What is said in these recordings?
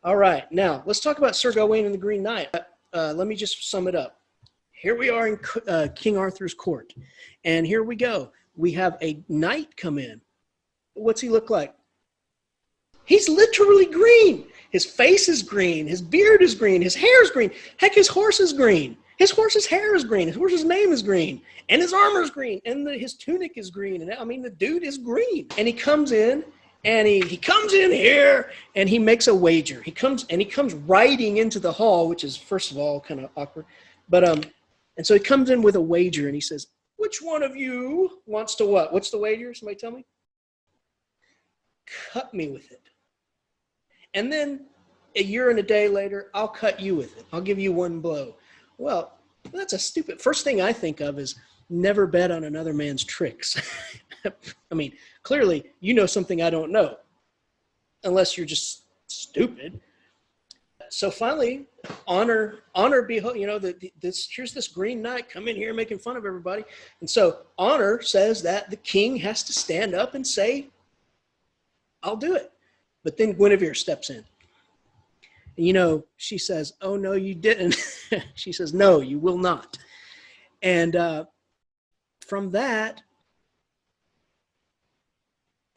All right, now let's talk about Sir Gawain and the Green Knight. Let me just sum it up. Here we are in King Arthur's court, and here we go. We have a knight come in. What's he look like? He's literally green. His face is green. His beard is green. His hair is green. Heck, his horse is green. His horse's hair is green. His horse's name is green. And his armor is green. And his tunic is green. And I mean, the dude is green. And he comes in, and he comes in here, and he makes a wager. He comes riding into the hall, which is, first of all, kind of awkward. But and so he comes in with a wager, and he says, which one of you wants to what? What's the wager? Somebody tell me. Cut me with it. And then a year and a day later, I'll cut you with it. I'll give you one blow. Well, that's a stupid. First thing I think of is never bet on another man's tricks. I mean, clearly you know something I don't know, unless you're just stupid. So finally, honor, behold, you know, here's this Green Knight come in here making fun of everybody. And so honor says that the king has to stand up and say, I'll do it. But then Guinevere steps in. And, you know, she says, oh, no, you didn't. She says, no, you will not. And from that,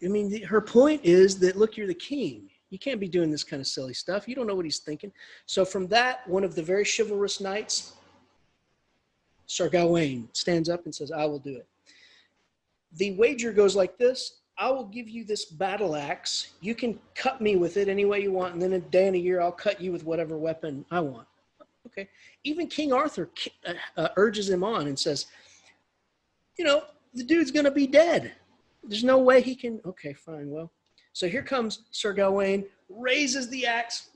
I mean, her point is that, look, you're the king. You can't be doing this kind of silly stuff. You don't know what he's thinking. So from that, one of the very chivalrous knights, Sir Gawain, stands up and says, I will do it. The wager goes like this. I will give you this battle axe. You can cut me with it any way you want, and then a day and a year, I'll cut you with whatever weapon I want. Okay. Even King Arthur urges him on and says, you know, the dude's going to be dead. There's no way he can. Okay, fine. Well, so here comes Sir Gawain, raises the axe,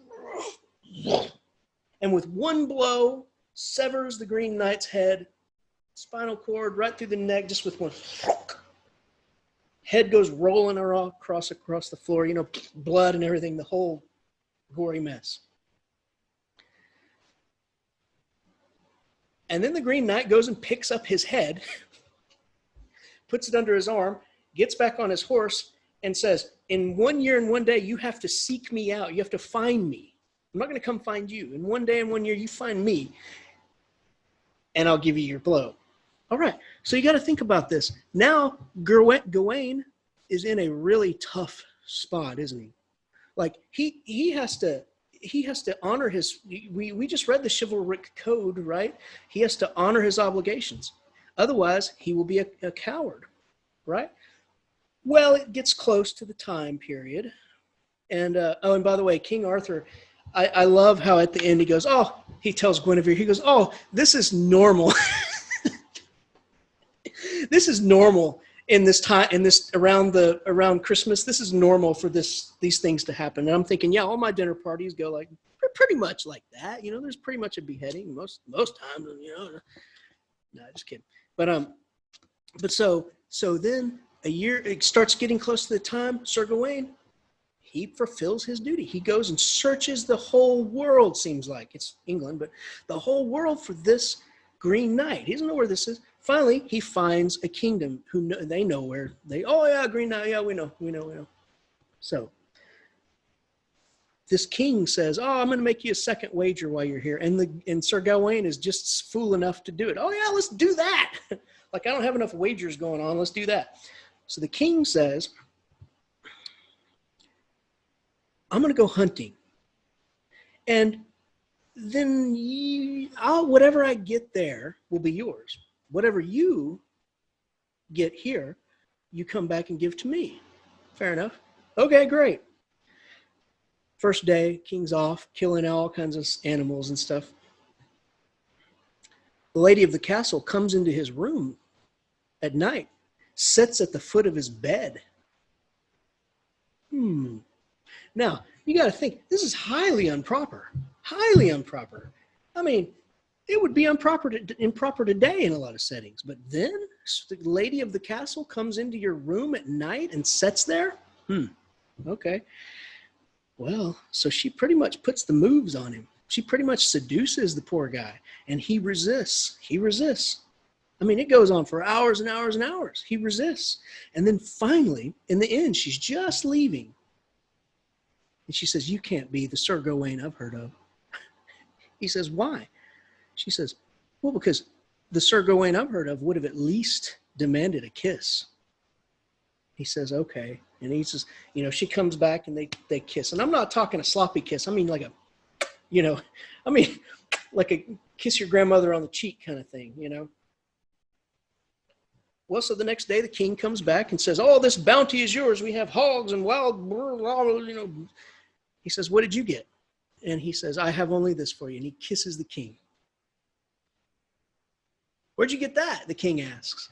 and with one blow, severs the Green Knight's head, spinal cord right through the neck, just with one. Head goes rolling across the floor, you know, blood and everything, the whole gory mess. And then the Green Knight goes and picks up his head, puts it under his arm, gets back on his horse, and says, in 1 year and 1 day, you have to seek me out. You have to find me. I'm not going to come find you. In 1 day and 1 year, you find me, and I'll give you your blow. All right, so you got to think about this. Now, Gawain is in a really tough spot, isn't he? Like, he has to honor his, we just read the chivalric code, right? He has to honor his obligations. Otherwise, he will be a coward, right? Well, it gets close to the time period. And, oh, and by the way, King Arthur, I love how at the end he goes, oh, he tells Guinevere, he goes, oh, this is normal. This is normal in this time, around Christmas. This is normal for these things to happen. And I'm thinking, yeah, all my dinner parties go like pretty much like that. You know, there's pretty much a beheading most times. You know, no, just kidding. But so then a year, it starts getting close to the time. Sir Gawain, he fulfills his duty. He goes and searches the whole world. Seems like it's England, but the whole world for this Green Knight. He doesn't know where this is. Finally, he finds a kingdom they know where oh yeah, Green Knight, yeah, we know. So this king says, oh, I'm going to make you a second wager while you're here. And Sir Gawain is just fool enough to do it. Oh yeah, let's do that. Like, I don't have enough wagers going on. Let's do that. So the king says, I'm going to go hunting. And then whatever I get there will be yours. Whatever you get here, you come back and give to me. Fair enough. Okay, great. First day, king's off, killing all kinds of animals and stuff. The lady of the castle comes into his room at night, sits at the foot of his bed. Now, you got to think, this is highly improper. Highly improper. I mean, it would be improper today in a lot of settings. But then the lady of the castle comes into your room at night and sits there? Okay. Well, so she pretty much puts the moves on him. She pretty much seduces the poor guy. And he resists. He resists. I mean, it goes on for hours and hours and hours. He resists. And then finally, in the end, she's just leaving. And she says, you can't be the Sir Gawain I've heard of. He says, why? She says, well, because the Sir Gawain I've heard of would have at least demanded a kiss. He says, okay. And he says, you know, she comes back and they kiss. And I'm not talking a sloppy kiss. I mean, like a, you know, I mean, like a kiss your grandmother on the cheek kind of thing, you know. Well, so the next day the king comes back and says, oh, this bounty is yours. We have hogs and wild, you know. He says, what did you get? And he says, I have only this for you. And he kisses the king. Where'd you get that? The king asks.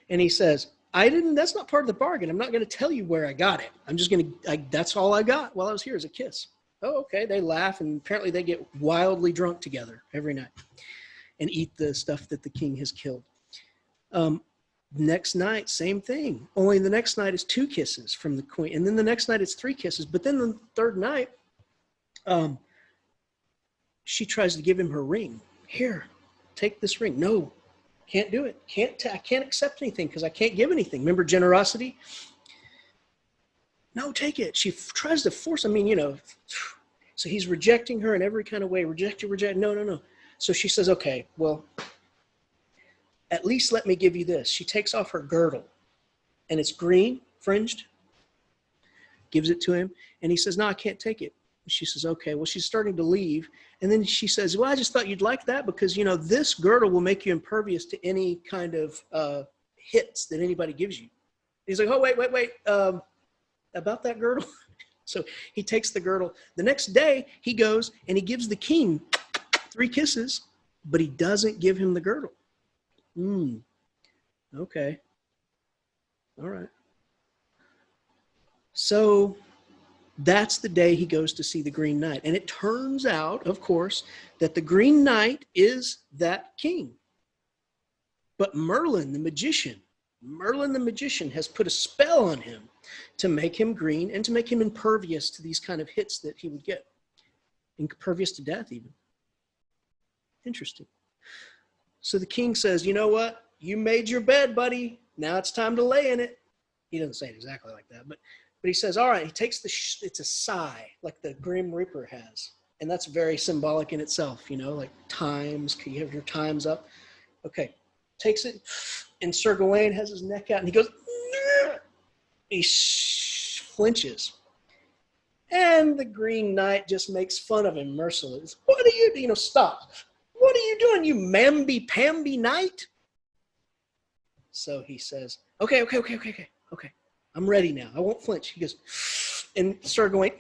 And he says, I didn't, that's not part of the bargain. I'm not going to tell you where I got it. I'm just going to, that's all I got while I was here is a kiss. Oh, okay. They laugh, and apparently they get wildly drunk together every night and eat the stuff that the king has killed. Next night, same thing. Only the next night is 2 kisses from the queen. And then the next night it's 3 kisses. But then the third night, she tries to give him her ring. Here, take this ring. No, can't do it. I can't accept anything because I can't give anything. Remember generosity? No, take it. She tries to force, I mean, you know, so he's rejecting her in every kind of way. Reject. No. So she says, okay, well, at least let me give you this. She takes off her girdle, and it's green, fringed, gives it to him, and he says, no, I can't take it. She says, okay. Well, she's starting to leave, and then she says, well, I just thought you'd like that because, you know, this girdle will make you impervious to any kind of hits that anybody gives you. He's like, oh, wait. About that girdle? So he takes the girdle. The next day, he goes and he gives the king 3 kisses, but he doesn't give him the girdle. Okay. All right. So that's the day he goes to see the Green Knight. And it turns out, of course, that the Green Knight is that king. But Merlin the magician has put a spell on him to make him green and to make him impervious to these kind of hits that he would get. Impervious to death even. Interesting. So the king says, you know what? You made your bed, buddy. Now it's time to lay in it. He doesn't say it exactly like that, but he says, all right, he takes it's a sigh like the Grim Reaper has. And that's very symbolic in itself, you know, like times, you have your times up. Okay, takes it, and Sir Gawain has his neck out, and he goes, Neh! He flinches. And the Green Knight just makes fun of him mercilessly. What are you, you know, stop. What are you doing, you mamby-pamby knight? So he says, okay. I'm ready now. I won't flinch. He goes, and Sir Gawain,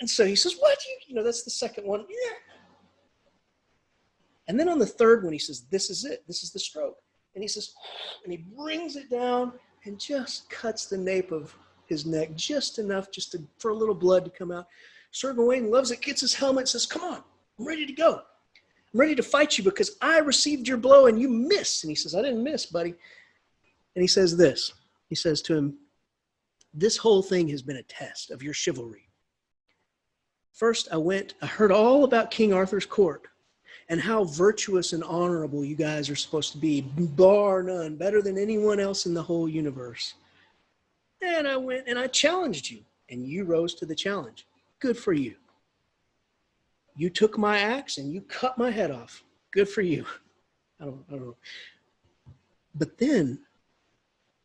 and so he says, what? You know, that's the second one. And then on the third one, he says, this is it. This is the stroke. And he says, and he brings it down and just cuts the nape of his neck just enough for a little blood to come out. Sir Gawain loves it, gets his helmet, says, come on, I'm ready to go. I'm ready to fight you because I received your blow and you missed. And he says, I didn't miss, buddy. And he says this. He says to him, this whole thing has been a test of your chivalry. First, I heard all about King Arthur's court and how virtuous and honorable you guys are supposed to be, bar none, better than anyone else in the whole universe. And I went and I challenged you, and you rose to the challenge. Good for you. You took my axe and you cut my head off. Good for you. I don't know. But then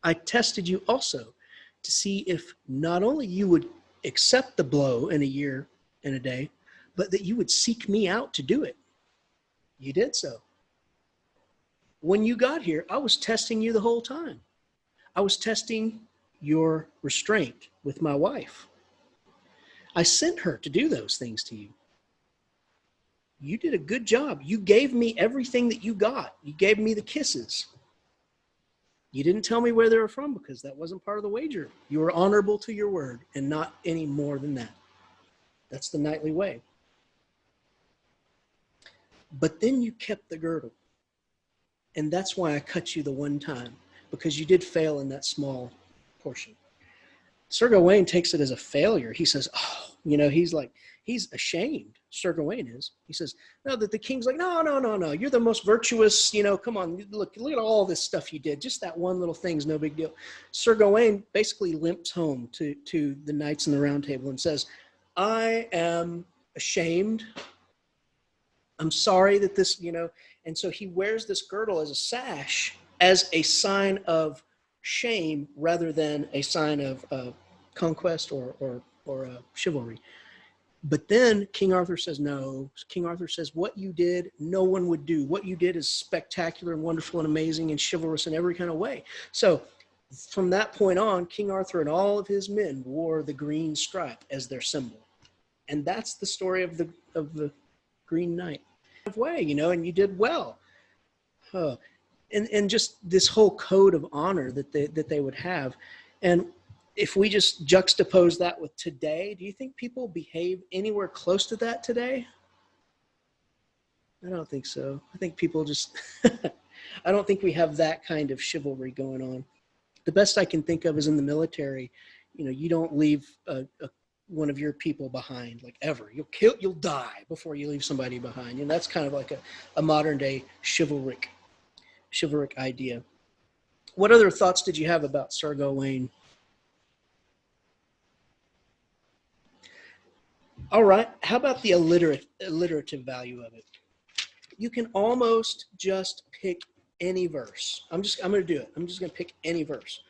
I tested you also to see if not only you would accept the blow in a year and a day, but that you would seek me out to do it. You did so. When you got here, I was testing you the whole time. I was testing your restraint with my wife. I sent her to do those things to you. You did a good job. You gave me everything that you got. You gave me the kisses. You didn't tell me where they were from because that wasn't part of the wager. You were honorable to your word and not any more than that. That's the knightly way. But then you kept the girdle. And that's why I cut you the one time, because you did fail in that small portion. Sir Gawain takes it as a failure. He says, oh, you know, he's ashamed. Sir Gawain is. He says, no, that the king's like, no. You're the most virtuous, you know, come on, look at all this stuff you did. Just that one little thing's no big deal. Sir Gawain basically limps home to the knights in the round table and says, I am ashamed. I'm sorry that this, you know, and so he wears this girdle as a sash as a sign of shame rather than a sign of conquest or chivalry. But then King Arthur says, no. King Arthur says, what you did, no one would do. What you did is spectacular and wonderful and amazing and chivalrous in every kind of way. So from that point on, King Arthur and all of his men wore the green stripe as their symbol. And that's the story of the Green Knight. Way, you know, and you did well. And just this whole code of honor that they would have. And if we just juxtapose that with today, do you think people behave anywhere close to that today? I don't think so. I think people just, I don't think we have that kind of chivalry going on. The best I can think of is in the military, you know, you don't leave one of your people behind, like ever. You'll die before you leave somebody behind. And that's kind of like a modern day chivalric idea. What other thoughts did you have about Sir Gawain? All right, how about the alliterative value of it? You can almost just pick any verse. I'm going to do it. I'm just going to pick any verse.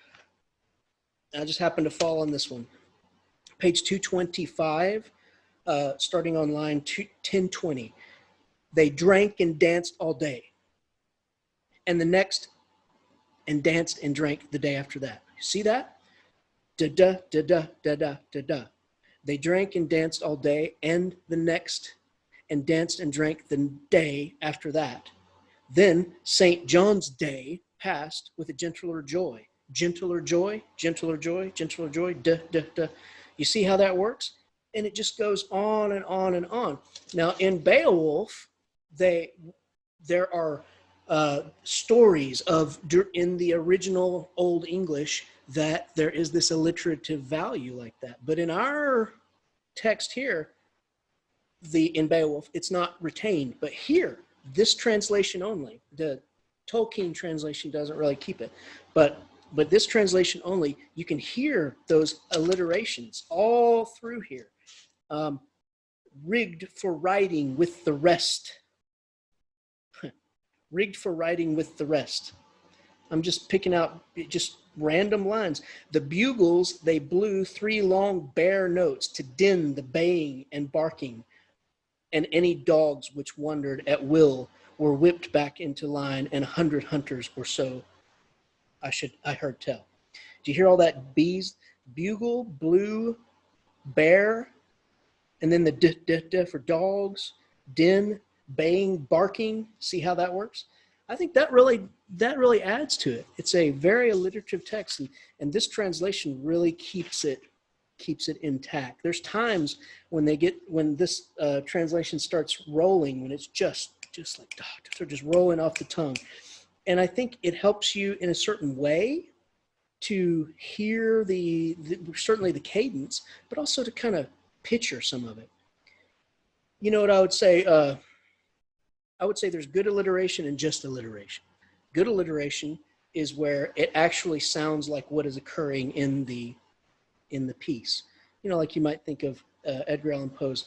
I just happened to fall on this one. Page 225, starting on line 1020. They drank and danced all day. And the next, and danced and drank the day after that. See that? Da-da, da-da, da-da, da-da. They drank and danced all day, and the next, and danced and drank the day after that. Then St. John's Day passed with a gentler joy. Gentler joy, gentler joy, gentler joy, da, da, da. You see how that works? And it just goes on and on and on. Now, in Beowulf, there are stories of, in the original Old English, that there is this alliterative value like that. But in our text here, in Beowulf, it's not retained. But here, this translation only, the Tolkien translation doesn't really keep it. But this translation only, you can hear those alliterations all through here. Rigged for riding with the rest. Rigged for riding with the rest. I'm just picking out just random lines. The bugles, they blew 3 long bare notes to din the baying and barking, and any dogs which wandered at will were whipped back into line, and 100 hunters or so I heard tell. Do you hear all that bees? Bugle, blew, bear, and then the d for dogs, din, baying, barking. See how that works? I think that really adds to it. It's a very alliterative text, and this translation really keeps it intact. There's times when this translation starts rolling, when it's just like they're just rolling off the tongue, and I think it helps you in a certain way to hear certainly the cadence, but also to kind of picture some of it. You know what I would say? I would say there's good alliteration and just alliteration. Good alliteration is where it actually sounds like what is occurring in the piece. You know, like you might think of Edgar Allan Poe's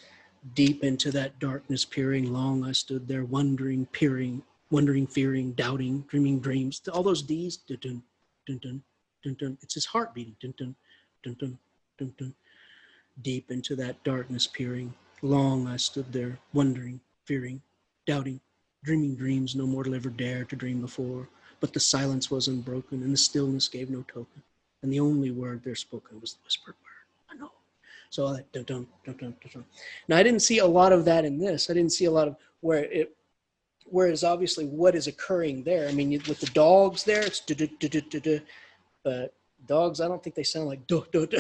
"Deep into that darkness peering, long I stood there, wondering, peering, wondering, fearing, doubting, dreaming dreams." All those D's, dun dun dun dun dun dun. It's his heart beating, dun dun dun dun dun dun. Deep into that darkness peering, long I stood there, wondering, fearing, doubting, dreaming dreams no mortal ever dared to dream before. But the silence was unbroken, and the stillness gave no token, and the only word there spoken was the whispered word, "I know." So all that dun dun dun dun dun dun. Now I didn't see a lot of that in this. I didn't see a lot of whereas obviously what is occurring there. I mean, with the dogs there, it's du du du du du du. But dogs, I don't think they sound like do do do,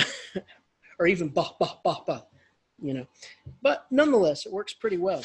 or even ba ba ba ba. You know, but nonetheless, it works pretty well.